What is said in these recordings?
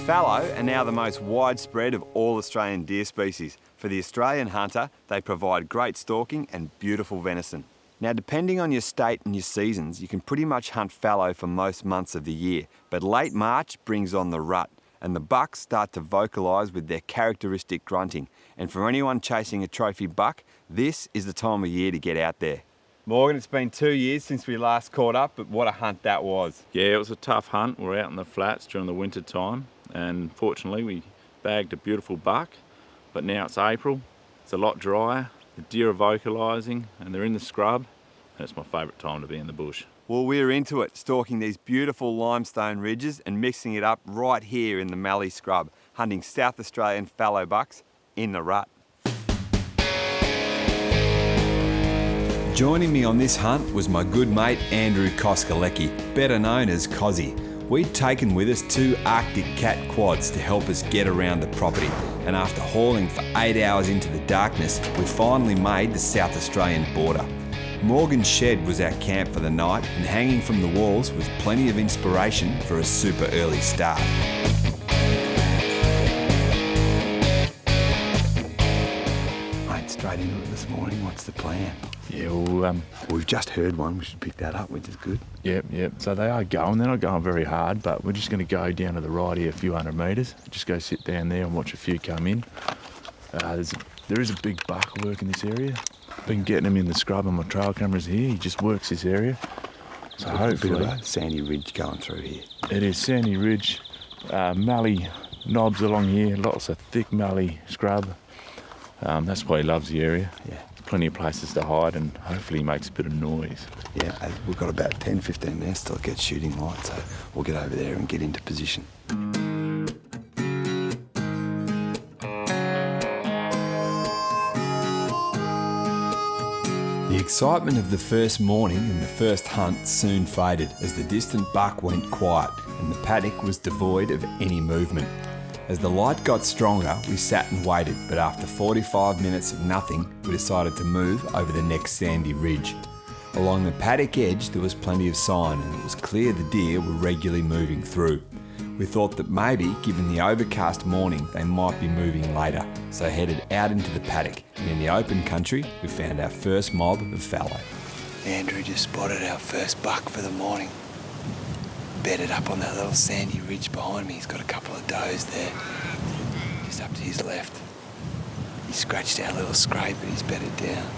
Fallow are now the most widespread of all Australian deer species. For the Australian hunter, they provide great stalking and beautiful venison. Now, depending on your state and your seasons, you can pretty much hunt fallow for most months of the year, but late March brings on the rut, and the bucks start to vocalise with their characteristic grunting. And for anyone chasing a trophy buck, this is the time of year to get out there. Morgan, it's been 2 years since we last caught up, but what a hunt that was. Yeah, it was a tough hunt. We're out in the flats during the winter time, and fortunately we bagged a beautiful buck, but now it's April, it's a lot drier, the deer are vocalising and they're in the scrub, and it's my favourite time to be in the bush. Well, we're into it, stalking these beautiful limestone ridges and mixing it up right here in the Mallee scrub, hunting South Australian fallow bucks in the rut. Joining me on this hunt was my good mate Andrew Koskalecki, better known as Cozzy. We'd taken with us 2 Arctic Cat quads to help us get around the property, and after hauling for 8 hours into the darkness, we finally made the South Australian border. Morgan's shed was our camp for the night, and hanging from the walls was plenty of inspiration for a super early start. Mate, straight into it this morning, what's the plan? Yeah, well, We've just heard one, we should pick that up, which is good. Yep. So they are going. They're not going very hard, but we're just going to go down to the right here a few hundred metres. Just go sit down there and watch a few come in. There is a big buck working this area. Been getting him in the scrub on my trail cameras here. He just works this area. So hopefully, a bit of a sandy ridge going through here. It is sandy ridge, mallee knobs along here, lots of thick mallee scrub. That's why he loves the area. Yeah. Plenty of places to hide, and hopefully he makes a bit of noise. Yeah, we've got about 10-15 minutes till it gets shooting light, so we'll get over there and get into position. The excitement of the first morning and the first hunt soon faded as the distant buck went quiet and the paddock was devoid of any movement. As the light got stronger, we sat and waited, but after 45 minutes of nothing, we decided to move over the next sandy ridge. Along the paddock edge, there was plenty of sign, and it was clear the deer were regularly moving through. We thought that maybe, given the overcast morning, they might be moving later, so headed out into the paddock, and in the open country, we found our first mob of fallow. Andrew just spotted our first buck for the morning. Bedded up on that little sandy ridge behind me. He's got a couple of does there, just up to his left. He scratched out a little scrape, but he's bedded down.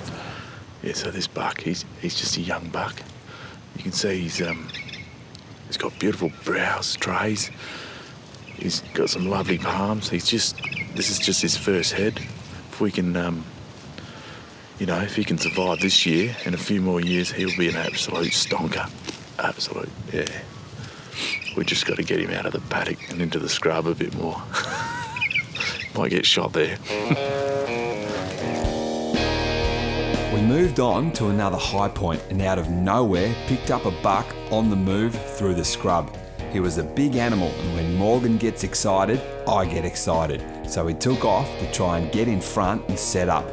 Yeah, so this buck, he's just a young buck. You can see he's got beautiful brows, trays. He's got some lovely palms. This is just his first head. If we can, if he can survive this year, in a few more years, he'll be an absolute stonker. Absolute, yeah. We just got to get him out of the paddock and into the scrub a bit more. Might get shot there. We moved on to another high point and out of nowhere picked up a buck on the move through the scrub. He was a big animal, and when Morgan gets excited, I get excited. So we took off to try and get in front and set up.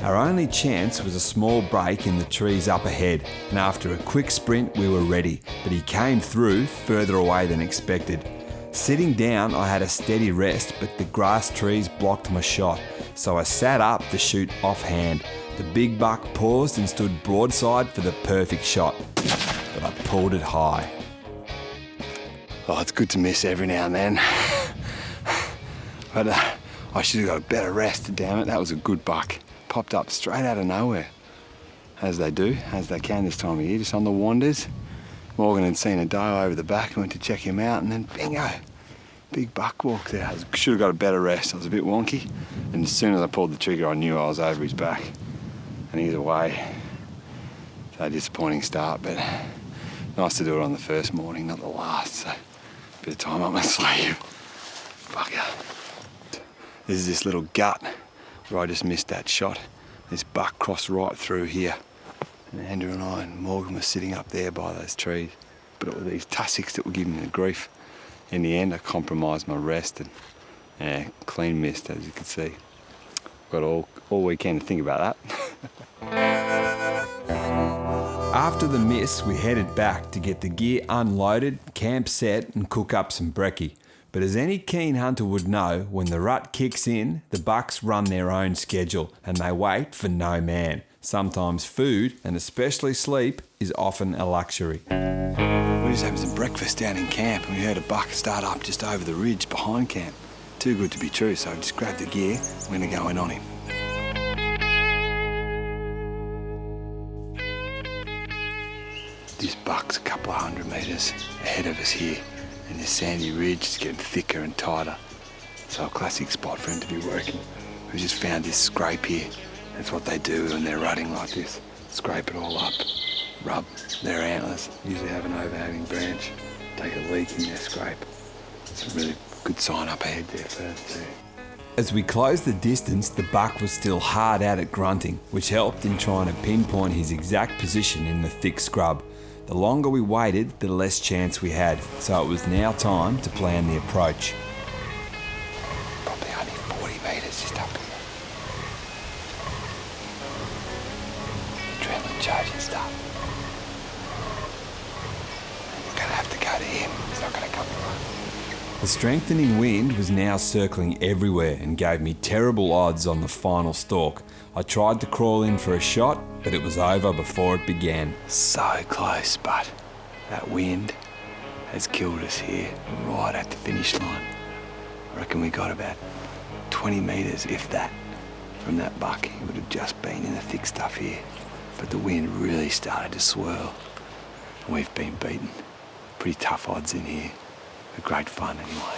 Our only chance was a small break in the trees up ahead, and after a quick sprint we were ready, but he came through further away than expected. Sitting down, I had a steady rest, but the grass trees blocked my shot, so I sat up to shoot offhand. The big buck paused and stood broadside for the perfect shot, but I pulled it high. Oh, it's good to miss every now and then. But I should have got a better rest, damn it. That was a good buck. Popped up straight out of nowhere, as they do, as they can this time of year, just on the wanders. Morgan had seen a doe over the back and went to check him out, and then bingo, big buck walked out. I should have got a better rest. I was a bit wonky, and as soon as I pulled the trigger, I knew I was over his back, and he's away. So a disappointing start, but nice to do it on the first morning, not the last, so a bit of time up my sleeve. Bugger. This is this little gut where I just missed that shot. This buck crossed right through here. And Andrew and I and Morgan were sitting up there by those trees. But it were these tussocks that were giving me the grief. In the end, I compromised my rest and clean missed, as you can see. Got all weekend to think about that. After the miss, we headed back to get the gear unloaded, camp set and cook up some brekkie. But as any keen hunter would know, when the rut kicks in, the bucks run their own schedule and they wait for no man. Sometimes food, and especially sleep, is often a luxury. We were just having some breakfast down in camp and we heard a buck start up just over the ridge behind camp. Too good to be true, so I just grabbed the gear. We're going to go in on him. This buck's a couple of 100 metres ahead of us here, and this sandy ridge is getting thicker and tighter. So a classic spot for him to be working. We just found this scrape here. That's what they do when they're rutting like this. Scrape it all up, rub their antlers, usually have an overhanging branch, take a leak in their scrape. It's a really good sign up ahead there first too. As we closed the distance, the buck was still hard at grunting, which helped in trying to pinpoint his exact position in the thick scrub. The longer we waited, the less chance we had, so it was now time to plan the approach. Probably only 40 metres just up here. Adrenaline charging stuff. We're going to have to go to him. He's not going to come to us. The strengthening wind was now circling everywhere and gave me terrible odds on the final stalk. I tried to crawl in for a shot, but it was over before it began. So close, but that wind has killed us here, right at the finish line. I reckon we got about 20 metres, if that, from that buck. He would have just been in the thick stuff here. But the wind really started to swirl, and we've been beaten. Pretty tough odds in here, but great fun anyway.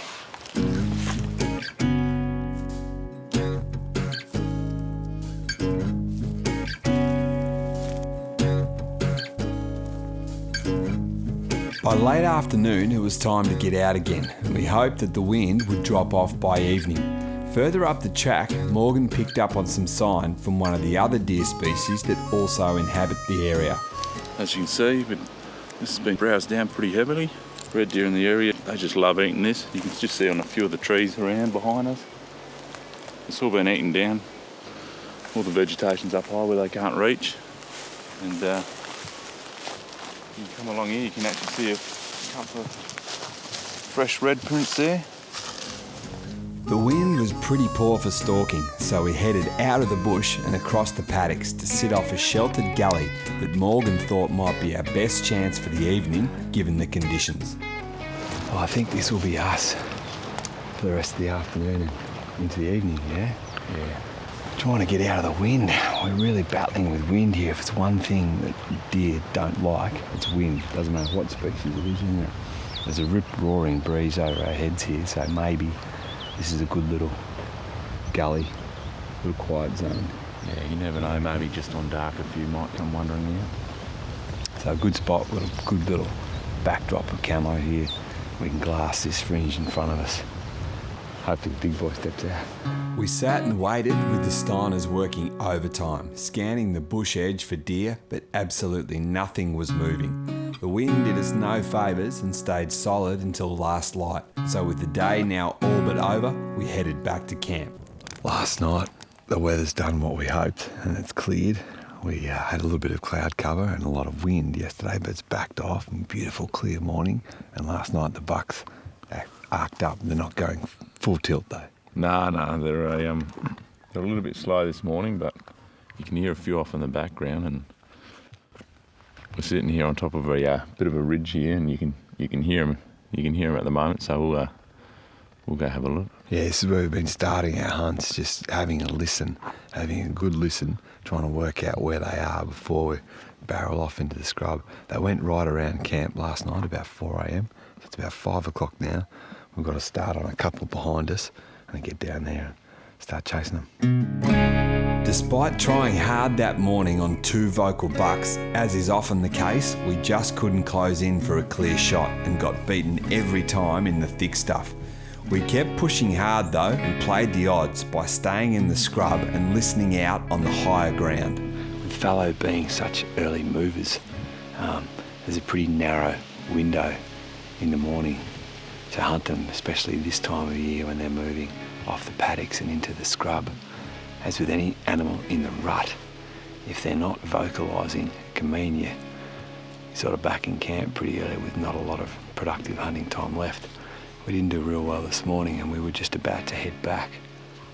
By late afternoon, it was time to get out again, and we hoped that the wind would drop off by evening. Further up the track, Morgan picked up on some sign from one of the other deer species that also inhabit the area. As you can see, this has been browsed down pretty heavily. Red deer in the area, they just love eating this. You can just see on a few of the trees around behind us. It's all been eaten down. All the vegetation's up high where they can't reach. And you come along here, you can actually see a couple of fresh red prints there. The wind was pretty poor for stalking, so we headed out of the bush and across the paddocks to sit off a sheltered gully that Morgan thought might be our best chance for the evening, given the conditions. Well, I think this will be us for the rest of the afternoon and into the evening, yeah? Yeah. Trying to get out of the wind. We're really battling with wind here. If it's one thing that deer don't like, it's wind. Doesn't matter what species it is, isn't it? There's a rip-roaring breeze over our heads here, so maybe this is a good little gully, little quiet zone. Yeah, you never know, maybe just on dark a few might come wandering in. So a good spot with a good little backdrop of camo here. We can glass this fringe in front of us. Hopefully the big boy steps out. We sat and waited with the Steiners working overtime, scanning the bush edge for deer, but absolutely nothing was moving. The wind did us no favours and stayed solid until last light. So with the day now all but over, we headed back to camp. Last night, the weather's done what we hoped and it's cleared. We had a little bit of cloud cover and a lot of wind yesterday, but it's backed off and beautiful clear morning. And last night the bucks arced up. They're not going full tilt though. No, they're a little bit slow this morning, but you can hear a few off in the background, and we're sitting here on top of a bit of a ridge here, and you can hear them. You can hear them at the moment, so we'll go have a look. Yeah, this is where we've been starting our hunts, just having a good listen, trying to work out where they are before we barrel off into the scrub. They went right around camp last night about 4 a.m. So it's about 5 o'clock now. We've got to start on a couple behind us and get down there and start chasing them. Despite trying hard that morning on 2 vocal bucks, as is often the case, we just couldn't close in for a clear shot and got beaten every time in the thick stuff. We kept pushing hard though and played the odds by staying in the scrub and listening out on the higher ground. With fallow being such early movers, there's a pretty narrow window in the morning to hunt them, especially this time of year when they're moving off the paddocks and into the scrub. As with any animal in the rut, if they're not vocalising, it can mean you're sort of back in camp pretty early with not a lot of productive hunting time left. We didn't do real well this morning, and we were just about to head back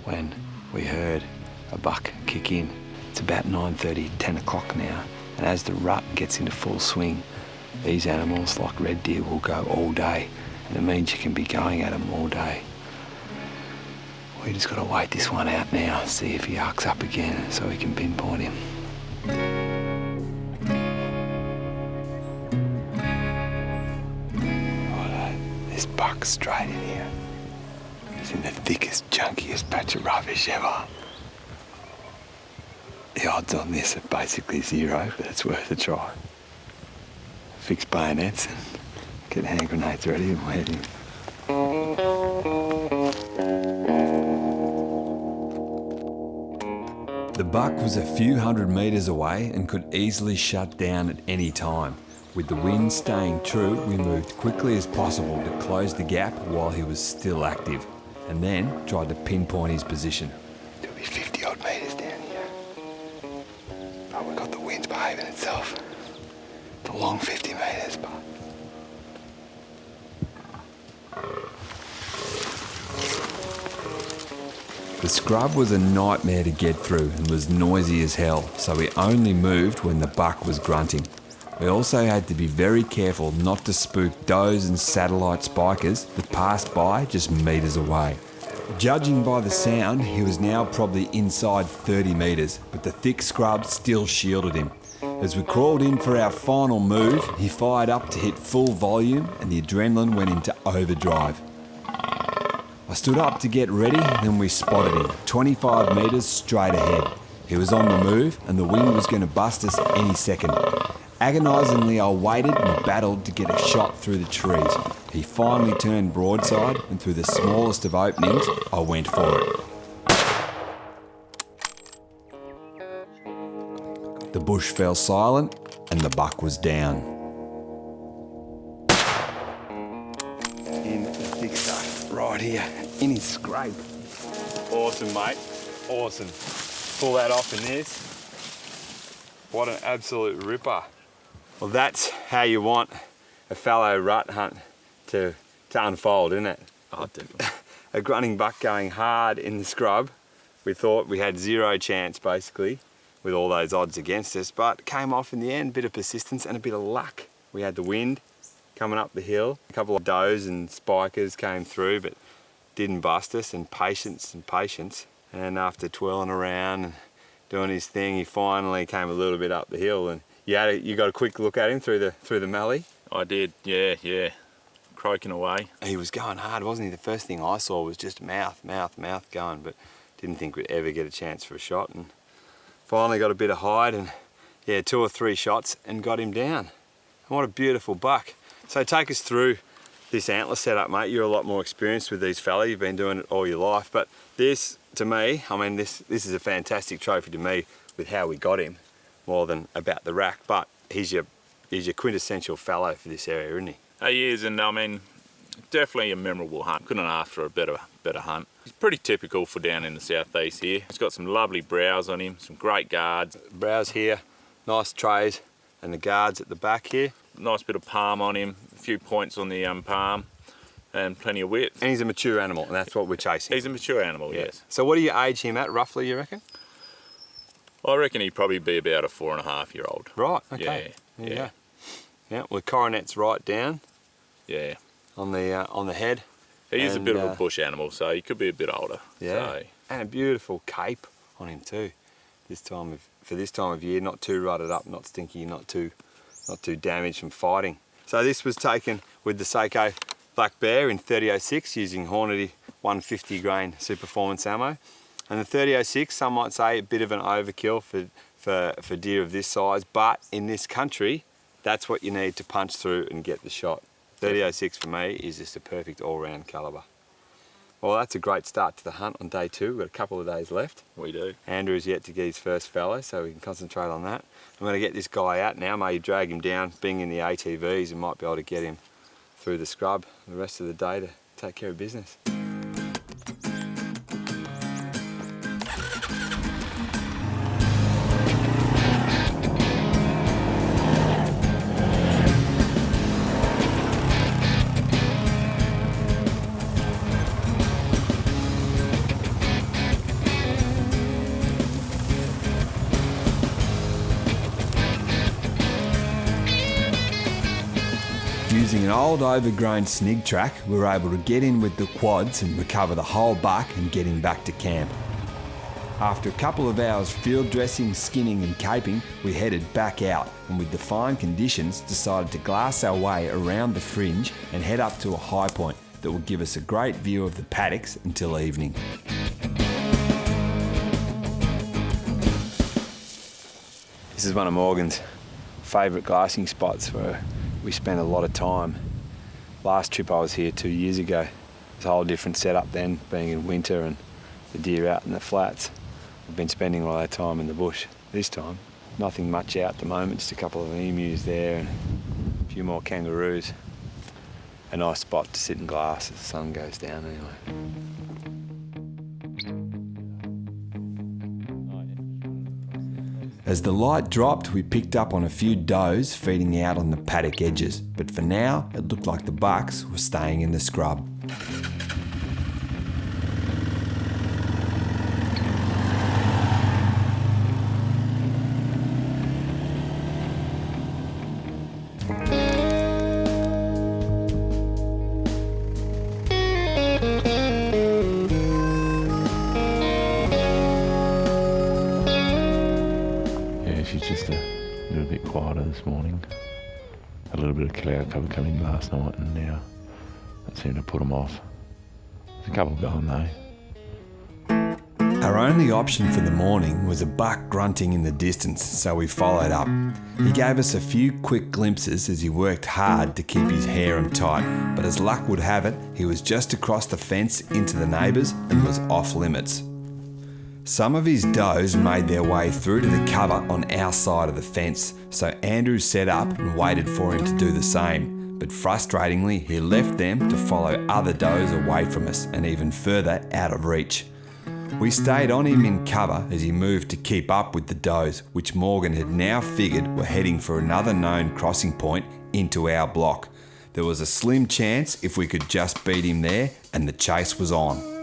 when we heard a buck kick in. It's about 9:30, 10 o'clock now, and as the rut gets into full swing, these animals, like red deer, will go all day, and it means you can be going at them all day. We just got to wait this one out now, see if he arcs up again so we can pinpoint him. Righto, this buck's straight in here. He's in the thickest, junkiest patch of rubbish ever. The odds on this are basically zero, but it's worth a try. Fix bayonets and get hand grenades ready and we're heading. The buck was a few hundred metres away and could easily shut down at any time. With the wind staying true, we moved quickly as possible to close the gap while he was still active, and then tried to pinpoint his position. It'll be 50 odd metres down here. But we've got the wind behaving itself. It's a long 50 metres, but... The scrub was a nightmare to get through and was noisy as hell, so we only moved when the buck was grunting. We also had to be very careful not to spook does and satellite spikers that passed by just metres away. Judging by the sound, he was now probably inside 30 metres, but the thick scrub still shielded him. As we crawled in for our final move, he fired up to hit full volume and the adrenaline went into overdrive. I stood up to get ready, then we spotted him, 25 metres straight ahead. He was on the move and the wind was going to bust us any second. Agonisingly, I waited and battled to get a shot through the trees. He finally turned broadside and through the smallest of openings, I went for it. The bush fell silent and the buck was down. In the thick stuff, right here, in his scrape. Awesome, mate. Awesome. Pull that off in this. What an absolute ripper. Well, that's how you want a fallow rut hunt to unfold, isn't it? Oh, definitely. A grunting buck going hard in the scrub. We thought we had zero chance, basically, with all those odds against us, but came off in the end. Bit of persistence and a bit of luck. We had the wind coming up the hill. A couple of does and spikers came through, but didn't bust us, and patience. And after twirling around and doing his thing, he finally came a little bit up the hill, and you got a quick look at him through the mallee. I did, yeah. Croaking away. He was going hard, wasn't he? The first thing I saw was just mouth going, but didn't think we'd ever get a chance for a shot, and finally got a bit of hide and 2 or 3 shots and got him down. And what a beautiful buck. So take us through this antler setup, mate. You're a lot more experienced with these fella. You've been doing it all your life, but this, to me, I mean, this is a fantastic trophy to me with how we got him, more than about the rack. But he's your quintessential fallow for this area, isn't he? He is, and I mean, definitely a memorable hunt. Couldn't ask for a better hunt. He's pretty typical for down in the southeast here. He's got some lovely brows on him, some great guards. Brows here, nice trays, and the guards at the back here. Nice bit of palm on him, a few points on the palm, and plenty of width. And he's a mature animal, and that's what we're chasing. He's a mature animal, yes. So what do you age him at, roughly, you reckon? I reckon he'd probably be about a 4.5-year-old. Right, okay. Yeah. Yeah, well, the coronet's right down. Yeah. On the head. He is a bit of a bush animal, so he could be a bit older. Yeah. So. And a beautiful cape on him too. For this time of year, not too rutted up, not stinky, not too damaged from fighting. So this was taken with the Seiko Black Bear in 3006 using Hornady 150 grain Superformance ammo. And the 3006, some might say, a bit of an overkill for deer of this size, but in this country, that's what you need to punch through and get the shot. 3006 for me is just a perfect all-round calibre. Well, that's a great start to the hunt on day 2. We've got a couple of days left. We do. Andrew's yet to get his first fallow, so we can concentrate on that. I'm going to get this guy out now, maybe drag him down, being in the ATVs, and might be able to get him through the scrub the rest of the day to take care of business. Using an old overgrown snig track, we were able to get in with the quads and recover the whole buck and get him back to camp. After a couple of hours field dressing, skinning and caping, we headed back out and with the fine conditions decided to glass our way around the fringe and head up to a high point that will give us a great view of the paddocks until evening. This is one of Morgan's favourite glassing spots where we spend a lot of time. Last trip I was here 2 years ago. It was a whole different setup then, being in winter and the deer out in the flats. We've been spending a lot of time in the bush this time. Nothing much out at the moment, just a couple of emus there and a few more kangaroos. A nice spot to sit and glass as the sun goes down anyway. As the light dropped, we picked up on a few does feeding out on the paddock edges, but for now, it looked like the bucks were staying in the scrub. She's just a little bit quieter this morning. A little bit of cloud cover coming last night and now that seemed to put them off. There's a couple going though. Our only option for the morning was a buck grunting in the distance, so we followed up. He gave us a few quick glimpses as he worked hard to keep his harem tight, but as luck would have it, he was just across the fence into the neighbours and was off limits. Some of his does made their way through to the cover on our side of the fence, so Andrew set up and waited for him to do the same. But frustratingly, he left them to follow other does away from us and even further out of reach. We stayed on him in cover as he moved to keep up with the does, which Morgan had now figured were heading for another known crossing point into our block. There was a slim chance if we could just beat him there, and the chase was on.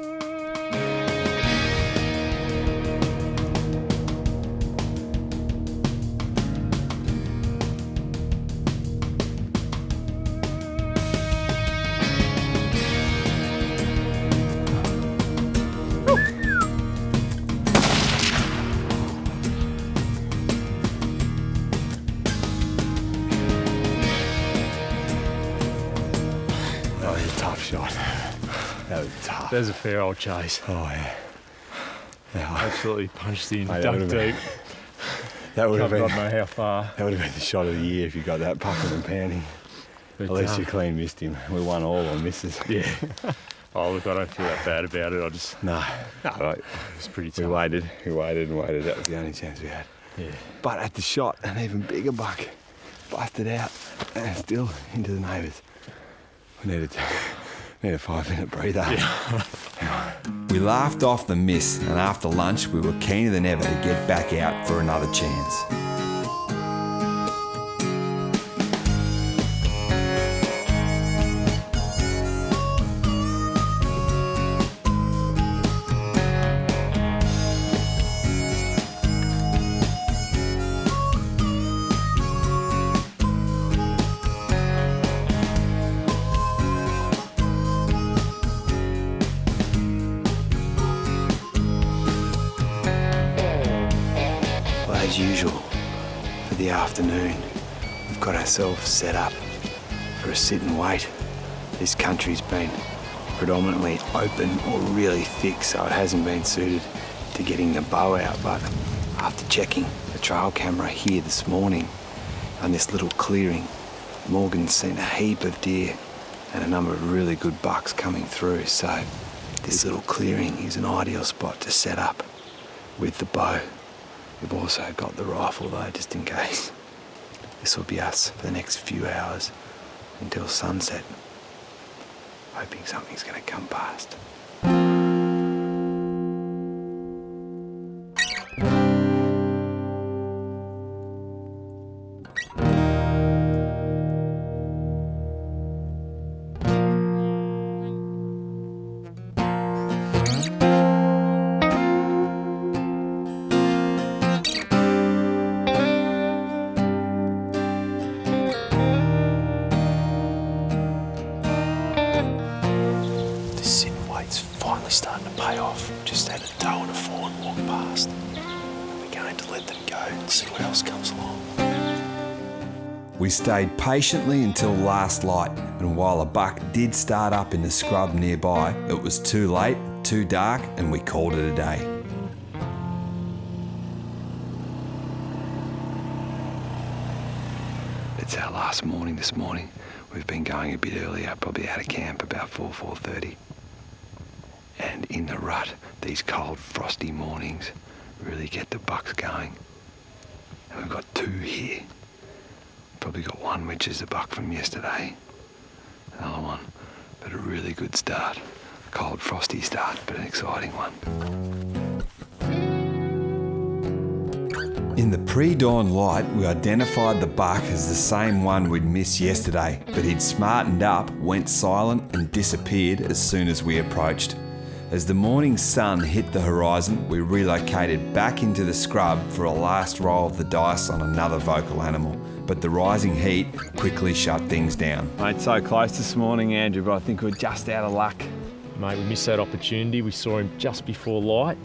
That was a tough shot. That was tough. There's a fair old chase. Oh yeah. Absolutely punched in, Mate, dug deep. That would have God been. know how far. That would have been the shot of the year if you got that puffing and panting. But, At least you clean missed him. We won all on misses. Yeah. Oh look, I don't feel that bad about it. I just No, right. it's pretty We tough. waited and waited. That was the only chance we had. Yeah. But at the shot, an even bigger buck busted out and still into the neighbours. We need a 5-minute breather. Yeah. We laughed off the miss, and after lunch we were keener than ever to get back out for another chance. As usual, for the afternoon, we've got ourselves set up for a sit and wait. This country's been predominantly open or really thick, so it hasn't been suited to getting the bow out. But after checking the trail camera here this morning on this little clearing, Morgan's seen a heap of deer and a number of really good bucks coming through. So this little clearing is an ideal spot to set up with the bow. We've also got the rifle though, just in case. This will be us for the next few hours until sunset. Hoping something's going to come past. see who else comes along. We stayed patiently until last light, and while a buck did start up in the scrub nearby, it was too late, too dark, and we called it a day. It's our last morning this morning. We've been going a bit earlier, probably out of camp about 4:30. And in the rut, these cold, frosty mornings really get the bucks going. And we've got two here. Probably got one which is a buck from yesterday. Another one, but a really good start. Cold, frosty start, but an exciting one. In the pre-dawn light, we identified the buck as the same one we'd missed yesterday, but he'd smartened up, went silent and disappeared as soon as we approached. As the morning sun hit the horizon, we relocated back into the scrub for a last roll of the dice on another vocal animal, but the rising heat quickly shut things down. Mate, so close this morning, Andrew, but I think we're just out of luck. Mate, we missed that opportunity. We saw him just before light,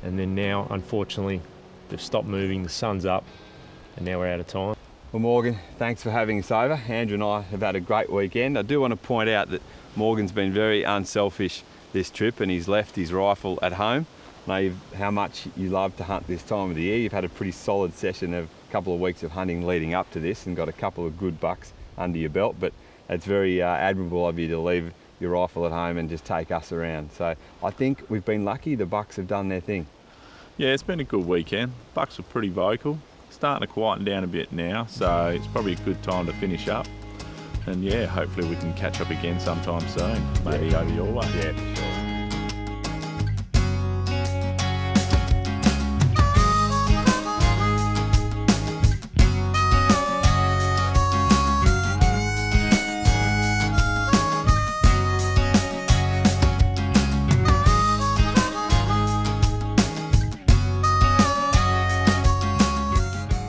and then now, unfortunately, they've stopped moving, the sun's up, and now we're out of time. Well, Morgan, thanks for having us over. Andrew and I have had a great weekend. I do want to point out that Morgan's been very unselfish this trip, and he's left his rifle at home. I know how much you love to hunt this time of the year. You've had a pretty solid session of a couple of weeks of hunting leading up to this and got a couple of good bucks under your belt, but it's very admirable of you to leave your rifle at home and just take us around. So I think we've been lucky. The bucks have done their thing. Yeah, it's been a good weekend. Bucks were pretty vocal. Starting to quieten down a bit now, so it's probably a good time to finish up. And yeah, hopefully we can catch up again sometime soon. Maybe over your way. Yeah, for sure.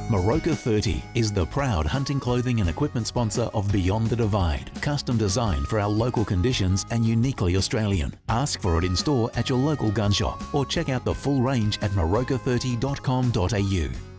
Moroka 30 is the proud hunting clothing and equipment sponsor of Beyond the Divide, custom designed for our local conditions and uniquely Australian. Ask for it in store at your local gun shop or check out the full range at moroka30.com.au.